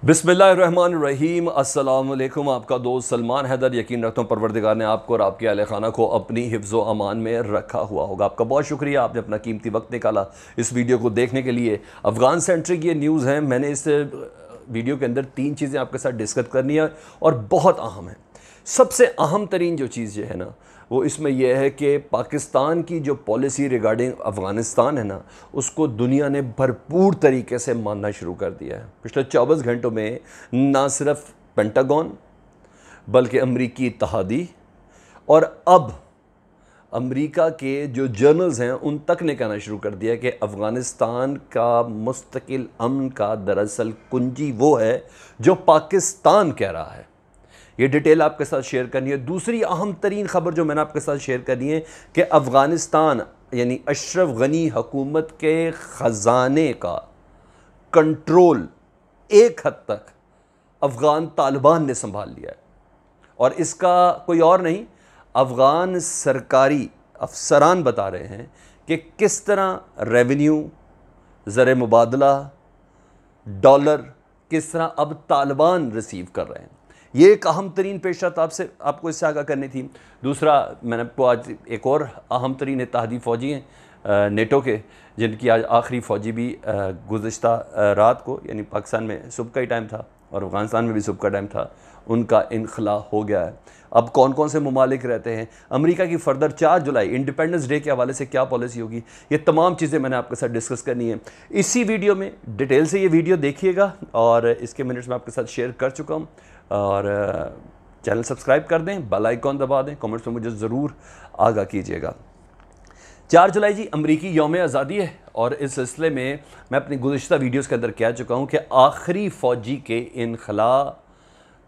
बिस्मिल्लाहिर्रहमानिर्रहीम। अस्सलाम वालेकुम। आपका दोस्त सलमान हैदर। यकीन रखता हूँ परवरदिगार ने आपको और आपके अहले खाना को अपनी हिफ्ज़ व अमान में रखा हुआ होगा। आपका बहुत शुक्रिया, आपने अपना कीमती वक्त निकाला इस वीडियो को देखने के लिए। अफ़गान सेंट्रिक ये न्यूज़ हैं। मैंने इस वीडियो के अंदर 3 चीज़ें आपके साथ डिस्कस करनी है और बहुत अहम है। सबसे अहम तरीन जो चीज़ जो है ना वो इसमें यह है कि पाकिस्तान की जो पॉलिसी रिगार्डिंग अफ़गानिस्तान है ना, उसको दुनिया ने भरपूर तरीके से मानना शुरू कर दिया है। पिछले 24 घंटों में ना सिर्फ पेंटागन बल्कि अमरीकी इत्तेहादी और अब अमेरिका के जो जर्नल्स हैं उन तक ने कहना शुरू कर दिया कि अफ़गानिस्तान का मुस्तकिल अमन का दरअसल कुंजी वो है जो पाकिस्तान कह रहा है। ये डिटेल आपके साथ शेयर करनी है। दूसरी अहम तरीन ख़बर जो मैंने आपके साथ शेयर करनी है कि अफ़गानिस्तान यानी अशरफ गनी हुकूमत के ख़जाने का कंट्रोल एक हद तक अफ़गान तालिबान ने संभाल लिया है और इसका कोई और नहीं, अफ़गान सरकारी अफसरान बता रहे हैं कि किस तरह रेवेन्यू, ज़र मुबादला, डॉलर किस तरह अब तालिबान रिसीव कर रहे हैं। ये एक अहम तरीन पेशरत आपको इससे आगाह करनी थी। दूसरा, मैंने आपको आज एक और अहम तरीन इत्तेहादी फ़ौजी हैं नेटो के, जिनकी आज आखिरी फ़ौजी भी गुज़िश्ता रात को, यानी पाकिस्तान में सुबह का ही टाइम था और अफ़गानिस्तान में भी सुबह का टाइम था, उनका इनखला हो गया है। अब कौन कौन से ममालिक रहते हैं, अमेरिका की फर्दर 4 जुलाई इंडिपेंडेंस डे के हवाले से क्या पॉलिसी होगी, ये तमाम चीज़ें मैंने आपके साथ डिस्कस करनी है इसी वीडियो में। डिटेल से ये वीडियो देखिएगा और इसके मिनट्स में आपके साथ शेयर कर चुका हूँ। और चैनल सब्सक्राइब कर दें, बेल आइकॉन दबा दें, कमेंट्स में मुझे ज़रूर आगाह कीजिएगा। 4 जुलाई जी अमरीकी यौम आज़ादी है और इस सिलसिले में मैं अपनी गुज़िश्ता वीडियोज़ के अंदर कह चुका हूँ कि आखिरी फ़ौजी के इनखला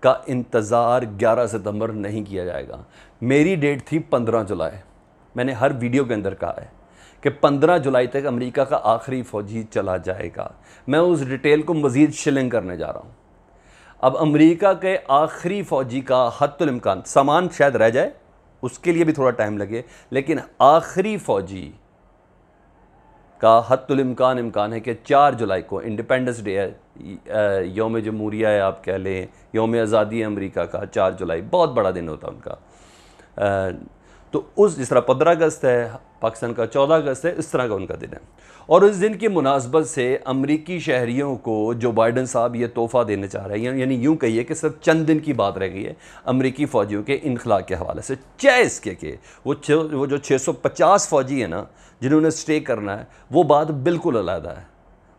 का इंतज़ार 11 सितंबर नहीं किया जाएगा। मेरी डेट थी 15 जुलाई। मैंने हर वीडियो के अंदर कहा है कि 15 जुलाई तक अमेरिका का आखिरी फ़ौजी चला जाएगा। मैं उस डिटेल को मज़ीद शिलिंग करने जा रहा हूँ। अब अमेरिका के आखिरी फ़ौजी का हत्तुल इम्कान, सामान शायद रह जाए उसके लिए भी थोड़ा टाइम लगे, लेकिन आखिरी फ़ौजी का हत्तुल इम्कान है कि 4 जुलाई को इंडिपेंडेंस डे है, यौम जमहूरिया है, आप कह लें यौम आज़ादी है अमेरिका का। 4 जुलाई बहुत बड़ा दिन होता है उनका। तो उस जिस तरह 15 अगस्त है पाकिस्तान का, 14 अगस्त है, इस तरह का उनका दिन है। और उस दिन की मुनासबत से अमरीकी शहरियों को जो बाइडन साहब ये तोहफ़ा देने चाह रहे हैं, यानी यूँ कहिए कि सिर्फ चंद दिन की बात रह गई है अमरीकी फ़ौजियों के इनखला के हवाले से। चाहे इसके कि वो जो 650 फ़ौजी है ना जिन्होंने स्टे करना है, वो बात बिल्कुल अलग है।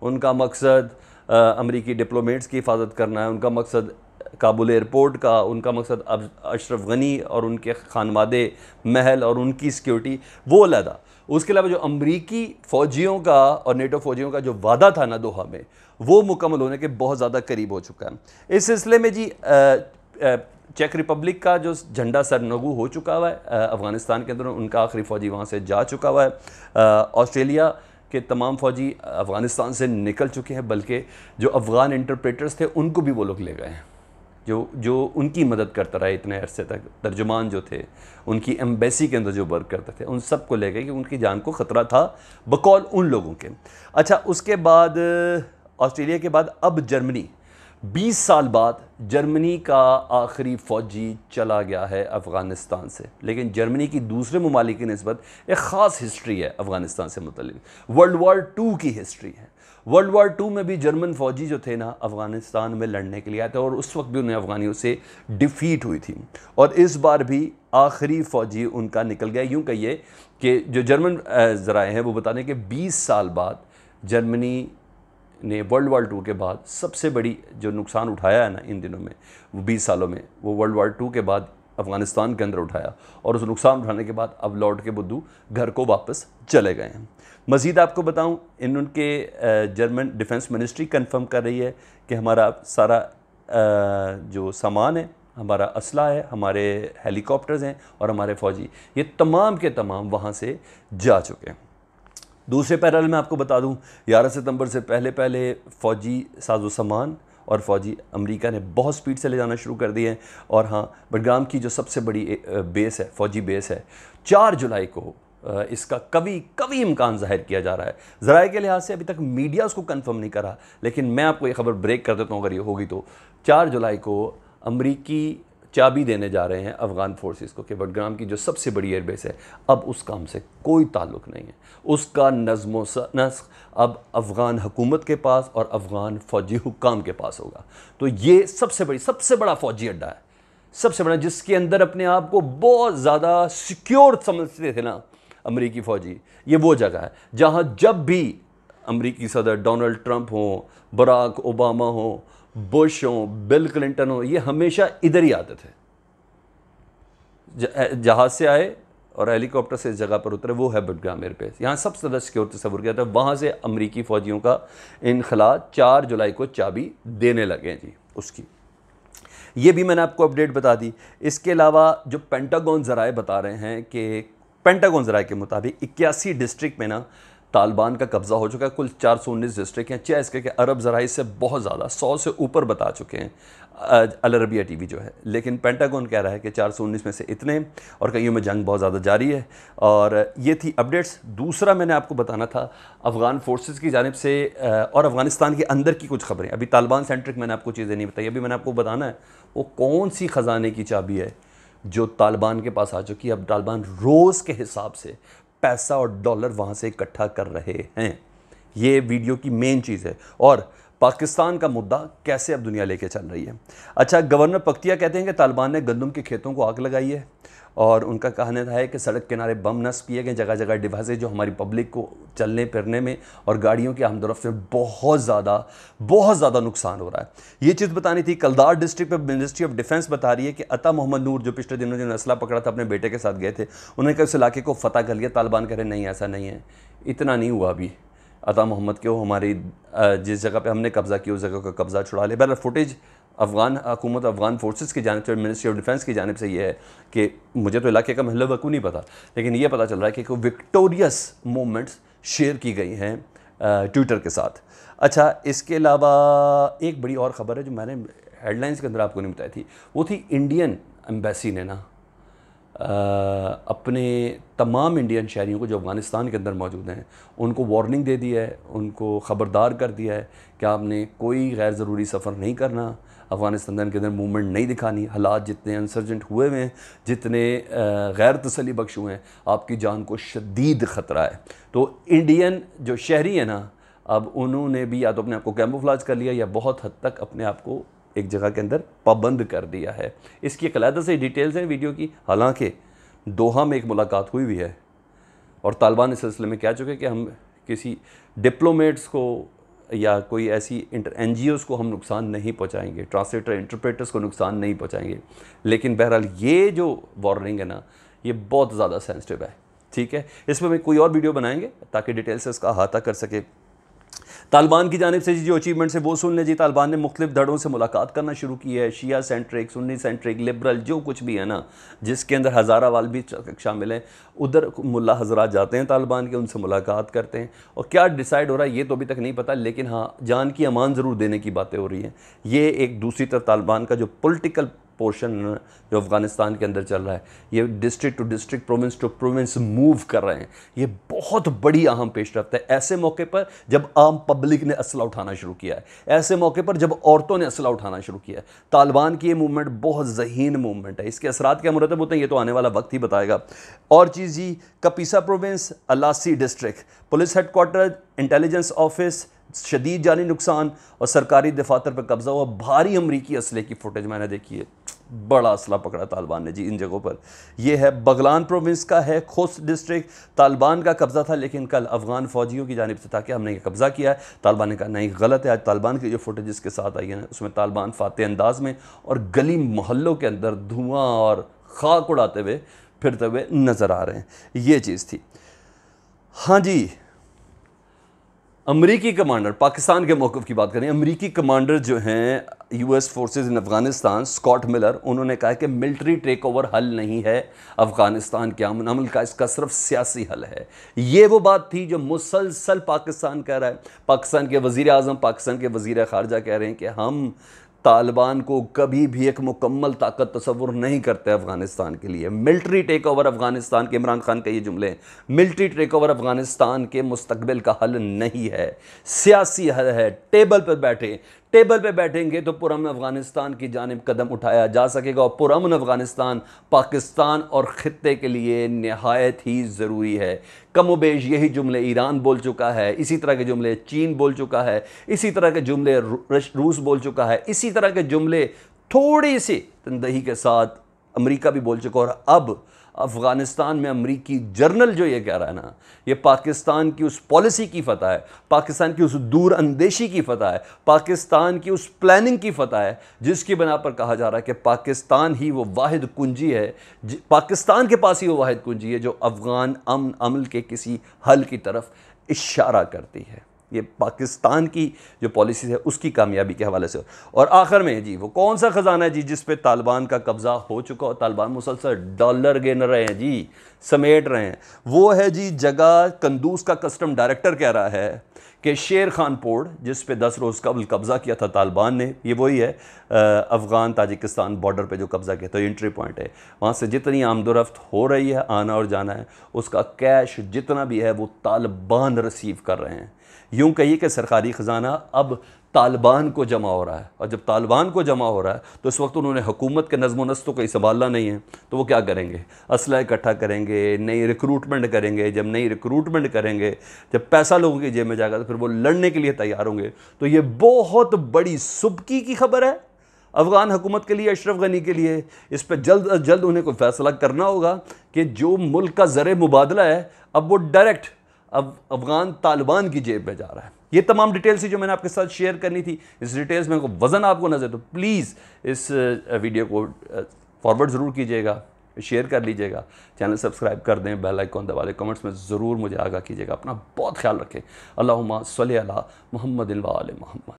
उनका मकसद अमरीकी डिप्लोमेट्स की हिफाजत करना है, उनका मकसद काबुल एयरपोर्ट का, उनका मकसद अब अशरफ गनी और उनके खानवादे महल और उनकी सिक्योरिटी, वो अलहदा। उसके अलावा जो अमरीकी फ़ौजियों का और नेटो फ़ौजियों का जो वादा था ना दोहा में, वो मुकम्मल होने के बहुत ज़्यादा करीब हो चुका है। इस सिलसिले में जी चेक रिपब्लिक का जो झंडा सरनगू हो चुका हुआ है अफ़गानिस्तान के अंदर, उनका आखिरी फ़ौजी वहाँ से जा चुका हुआ है। ऑस्ट्रेलिया के तमाम फ़ौजी अफ़गानिस्तान से निकल चुके हैं, बल्कि जो अफ़गान इंटरप्रेटर्स थे उनको भी वो लोग ले गए हैं जो उनकी मदद करता रहा इतने अरसे तक। तर्जुमान जो थे, उनकी एम्बेसी के अंदर जो वर्क करते थे, उन सब को ले गए कि उनकी जान को ख़तरा था बकौल उन लोगों के। अच्छा, उसके बाद ऑस्ट्रेलिया के बाद अब जर्मनी, 20 साल बाद जर्मनी का आखिरी फ़ौजी चला गया है अफ़गानिस्तान से। लेकिन जर्मनी की दूसरे ममालिक की निस्बत एक ख़ास हिस्ट्री है अफ़गानिस्तान से मुतल्लिक, वर्ल्ड वार 2 की हिस्ट्री है। वर्ल्ड वार 2 में भी जर्मन फ़ौजी जो थे ना अफ़गानिस्तान में लड़ने के लिए आए थे और उस वक्त भी उन्हें अफ़गानियों से डिफ़ीट हुई थी। और इस बार भी आखिरी फ़ौजी उनका निकल गया। यूँ कहिए कि जो जर्मन ज़राए हैं वो बताने के 20 साल बाद जर्मनी ने वर्ल्ड वार 2 के बाद सबसे बड़ी जो नुकसान उठाया है ना इन दिनों में, वो 20 सालों में, वो वर्ल्ड वार 2 के बाद अफ़गानिस्तान के अंदर उठाया। और उस नुकसान उठाने के बाद अब लौट के बुद्धू घर को वापस चले गए हैं। मज़ीद आपको बताऊं, उनके जर्मन डिफेंस मिनिस्ट्री कंफर्म कर रही है कि हमारा सारा जो सामान है, हमारा असला है, हमारे हेलीकॉप्टर्स हैं और हमारे फ़ौजी, ये तमाम के तमाम वहाँ से जा चुके हैं। दूसरे पैरल में आपको बता दूं, 11 सितंबर से पहले फ़ौजी साजो सामान और फ़ौजी अमेरिका ने बहुत स्पीड से ले जाना शुरू कर दिए हैं। और हाँ, बडगाम की जो सबसे बड़ी बेस है, फ़ौजी बेस है, 4 जुलाई को इसका कभी कभी इम्कान जाहिर किया जा रहा है। ज़राए के लिहाज से अभी तक मीडिया उसको कंफर्म नहीं करा, लेकिन मैं आपको ये खबर ब्रेक कर देता हूँ अगर ये होगी तो। 4 जुलाई को अमरीकी चाबी देने जा रहे हैं अफ़गान फोर्सेस को कि बडगाम की जो सबसे बड़ी एयरबेस है अब उस काम से कोई ताल्लुक़ नहीं है, उसका नज़्म नस्ख अब अफ़गान हुकूमत के पास और अफ़गान फ़ौजी हुक्काम के पास होगा। तो ये सबसे बड़ा फ़ौजी अड्डा है, सबसे बड़ा, जिसके अंदर अपने आप को बहुत ज़्यादा सिक्योर समझते थे ना अमरीकी फ़ौजी, ये वो जगह है जहाँ जब भी अमरीकी सदर डोनाल्ड ट्रंप हों, बराक ओबामा हों, बुश हों, बिल क्लिंटन हो, ये हमेशा इधर ही आते थे। जहाज़ से आए और हेलीकॉप्टर से इस जगह पर उतरे, वो है बडगाम एयरबेस। यहाँ सबसे ज़्यादा सिक्योर तस्वुर किया था। वहाँ से अमरीकी फ़ौजियों का इनखला 4 जुलाई को चाबी देने लगे जी उसकी। ये भी मैंने आपको अपडेट बता दी। इसके अलावा जो पेंटागन ज़राए बता रहे हैं कि पेंटागन ज़राए के मुताबिक 81 डिस्ट्रिक्ट में ना तालिबान का कब्ज़ा हो चुका है। कुल 419 डिस्ट्रिक्ट हैं। चाहे इसके कि अरब ज़राए से बहुत ज़्यादा 100 से ऊपर बता चुके हैं, अल अरबिया टीवी जो है, लेकिन पेंटागन कह रहा है कि 419 में से इतने, और कईयों में जंग बहुत ज़्यादा जारी है। और ये थी अपडेट्स। दूसरा मैंने आपको बताना था अफ़गान फोर्सेस की जानिब से और अफ़गानिस्तान के अंदर की कुछ खबरें। अभी तालिबान सेंट्रिक मैंने आपको चीज़ें नहीं बताई, अभी मैंने आपको बताना है वो कौन सी ख़जाने की चाबी है जो तालिबान के पास आ चुकी है। अब तालिबान रोज़ के हिसाब से पैसा और डॉलर वहाँ से इकट्ठा कर रहे हैं। ये वीडियो की मेन चीज़ है। और पाकिस्तान का मुद्दा कैसे अब दुनिया लेके चल रही है। अच्छा, गवर्नर पख्तिया कहते हैं कि तालिबान ने गंदम के खेतों को आग लगाई है और उनका कहना है कि सड़क किनारे बम नस्ब किए गए, जगह जगह डिवाइसेज जो हमारी पब्लिक को चलने फिरने में और गाड़ियों की आमदरफ्त में बहुत ज़्यादा नुकसान हो रहा है। ये चीज़ बतानी थी। कलदार डिस्ट्रिक्ट में मिनिस्ट्री ऑफ डिफेंस बता रही है कि अता मोहम्मद नूर जो पिछले दिनों जिन्होंने असला पकड़ा था अपने बेटे के साथ गए थे, उन्होंने कहा उस इलाके को फतह कर लिया। तालिबान कह रहे नहीं, ऐसा नहीं है, इतना नहीं हुआ अभी। अता मोहम्मद के हमारी जिस जगह पे हमने कब्ज़ा किया उस जगह का कब्ज़ा छुड़ा लिया। बहरहाल फुटेज अफ़गान हुकूमत अफ़गान फोर्सेस की जानिब से, मिनिस्ट्री ऑफ डिफेंस की जानिब से ये है कि मुझे तो इलाके का महल वकू नहीं पता, लेकिन ये पता चल रहा है कि विक्टोरियस मूवमेंट्स शेयर की गई हैं ट्विटर के साथ। अच्छा, इसके अलावा एक बड़ी और ख़बर है जो मैंने हेडलाइंस के अंदर आपको नहीं बताई थी, वो थी इंडियन एम्बेसी ने ना अपने तमाम इंडियन शहरियों को जो अफ़गानिस्तान के अंदर मौजूद हैं उनको वार्निंग दे दी है, उनको ख़बरदार कर दिया है कि आपने कोई गैर ज़रूरी सफ़र नहीं करना, अफ़गानिस्तान के अंदर मूवमेंट नहीं दिखानी। हालात जितने अनसर्जेंट हुए हुए हैं, जितने गैर तसल्ली बख्श हुए हैं, आपकी जान को शदीद ख़तरा है। तो इंडियन जो शहरी है ना, अब उन्होंने भी या तो अपने आप को कैमोफ्लाज कर लिया या बहुत हद तक अपने आप को एक जगह के अंदर पाबंद कर दिया है। इसकी एक अलग से डिटेल्स हैं वीडियो की। हालांकि दोहा में एक मुलाकात हुई है और तालिबान इस सिलसिले में कह चुके कि हम किसी डिप्लोमेट्स को या कोई ऐसी NGOs को हम नुकसान नहीं पहुंचाएंगे, ट्रांसलेटर इंटरप्रेटर्स को नुकसान नहीं पहुंचाएंगे। लेकिन बहरहाल ये जो वार्निंग है ना, ये बहुत ज़्यादा सेंसिटिव है। ठीक है, इस पर मैं कोई और वीडियो बनाएंगे ताकि डिटेल से इसका अहाता कर सके। तालिबान की जानिब से जो अचीवमेंट्स है वो सुन लें जी। तालिबान ने मुख्तलिफ धड़ों से मुलाकात करना शुरू की है। शिया सेंट्रिक, सुन्नी सेंट्रिक, लिबरल, जो कुछ भी है ना, जिसके अंदर हज़ारावाल भी शामिल हैं, उधर मुल्ला हजरात जाते हैं तालिबान के, उनसे मुलाकात करते हैं। और क्या डिसाइड हो रहा है ये तो अभी तक नहीं पता, लेकिन हाँ, जान की अमान ज़रूर देने की बातें हो रही हैं। ये एक दूसरी तरफ तालिबान का जो पॉलिटिकल पोर्शन जो अफ़गानिस्तान के अंदर चल रहा है, ये district to district, province to province move कर रहे हैं। ये बहुत बड़ी अहम पेशरफ्त है ऐसे मौके पर जब आम पब्लिक ने असला उठाना शुरू किया है, ऐसे मौके पर जब औरतों ने असला उठाना शुरू किया है। तालिबान की ये मूवमेंट बहुत ज़हीन मूवमेंट है। इसके असरात क्या मुरतब होते हैं ये तो आने वाला वक्त ही बताएगा। और चीज़ जी, Kapisa province, Alasay district, police headquarter, intelligence office, शदीद जानी नुकसान और सरकारी दफातर पर कब्जा हुआ। भारी अमरीकी असले की फुटेज मैंने देखी है। बड़ा असला पकड़ा तालिबान ने जी इन जगहों पर। यह है बगलान प्रोविंस का है खोस्त डिस्ट्रिक्ट। तालिबान का कब्ज़ा था, लेकिन कल अफ़गान फ़ौजियों की जानिब से था कि हमने ये कब्ज़ा किया है। तालिबान ने कहा नहीं, गलत है। आज तालिबान की जो फुटेज के साथ आई है उसमें तालिबान फाते अंदाज में और गली मोहल्लों के अंदर धुआं और खाक उड़ाते हुए फिरते हुए नज़र आ रहे हैं। ये चीज़ थी। हाँ जी, अमरीकी कमांडर, पाकिस्तान के मौक़िफ़ की बात करें, अमरीकी कमांडर जो हैं US forces in Afghanistan, Scott Miller, उन्होंने कहा कि मिलिट्री टेक ओवर हल नहीं है अफ़गानिस्तान के अमन अमल का, इसका सिर्फ सियासी हल है। ये वो बात थी जो मुसलसल पाकिस्तान कह रहा है। पाकिस्तान के वज़ीर आज़म, पाकिस्तान के वज़ीर ख़ारजा कह रहे हैं कि हम तालिबान को कभी भी एक मुकम्मल ताकत तस्वुर नहीं करते अफ़गानिस्तान के लिए। मिलिट्री टेक ओवर अफ़गानिस्तान के, इमरान खान का ये जुमले, मिलिट्री टेक ओवर अफ़गानिस्तान के मुस्तकबिल का हल नहीं है, सियासी हल है। टेबल पे बैठेंगे तो पुरअमन अफ़गानिस्तान की जानिब कदम उठाया जा सकेगा, और पुरअमन अफ़गानिस्तान पाकिस्तान और ख़ित्ते के लिए नहायत ही ज़रूरी है। कमोबेश यही जुमले ईरान बोल चुका है, इसी तरह के जुमले चीन बोल चुका है, इसी तरह के जुमले रूस बोल चुका है, इसी तरह के जुमले थोड़ी सी तंदही के साथ अमेरिका भी बोल चुका। और अब अफ़गानिस्तान में अमरीकी जर्नल जो ये कह रहा है ना, ये पाकिस्तान की उस पॉलिसी की फतह है, पाकिस्तान की उस दूर अंदेशी की फतह है, पाकिस्तान की उस प्लानिंग की फतह है, जिसकी बना पर कहा जा रहा है कि पाकिस्तान ही वो वाहिद कुंजी है, पाकिस्तान के पास ही वो वाहिद कुंजी है जो अफ़गान अमन अमल के किसी हल की तरफ इशारा करती है। ये पाकिस्तान की जो पॉलिसी है उसकी कामयाबी के हवाले से। और आखिर में जी, वो कौन सा ख़जाना है जी जिस पे तालिबान का कब्ज़ा हो चुका, और तालिबान मुसलसल डॉलर गिन रहे हैं जी, समेट रहे हैं, वो है जी जगह कंदूज का कस्टम डायरेक्टर कह रहा है कि शेर खान पोर्ट, जिस पे 10 रोज़ कबल कब्ज़ा किया था तालिबान ने, ये वही है अफ़गान ताजिकिस्तान बॉर्डर पे जो कब्ज़ा किया, तो एंट्री पॉइंट है, वहाँ से जितनी आमदोरफ्त हो रही है, आना और जाना है, उसका कैश जितना भी है वो तालिबान रिसीव कर रहे हैं। यूँ कहिए कि सरकारी ख़जाना अब तालिबान को जमा हो रहा है, और जब तालिबान को जमा हो रहा है तो इस वक्त उन्होंने हुकूमत के नज़्म नस्क तो कहीं संभालना नहीं है, तो वो क्या करेंगे, असला इकट्ठा करेंगे, नई रिक्रूटमेंट करेंगे। जब नई रिक्रूटमेंट करेंगे, जब पैसा लोगों की जेब में जाएगा, तो फिर वो लड़ने के लिए तैयार होंगे। तो ये बहुत बड़ी सुबकी की खबर है अफ़गान हुकूमत के लिए, अशरफ गनी के लिए। इस पर जल्द अज जल्द उन्हें कोई फैसला करना होगा कि जो मुल्क का ज़र मुबादला है अब वो डायरेक्ट अब अफ़गान तालिबान की जेब में जा रहा है। ये तमाम डिटेल्स ही जो मैंने आपके साथ शेयर करनी थी। इस डिटेल्स में वज़न आपको नज़र, तो प्लीज़ इस वीडियो को फॉरवर्ड ज़रूर कीजिएगा, शेयर कर लीजिएगा, चैनल सब्सक्राइब कर दें, बेल आइकॉन दबा दें, कमेंट्स में ज़रूर मुझे आगाह कीजिएगा। अपना बहुत ख्याल रखें। अल्लाहुम्मा सल्ली अला मुहम्मदिन व आले मुहम्मद।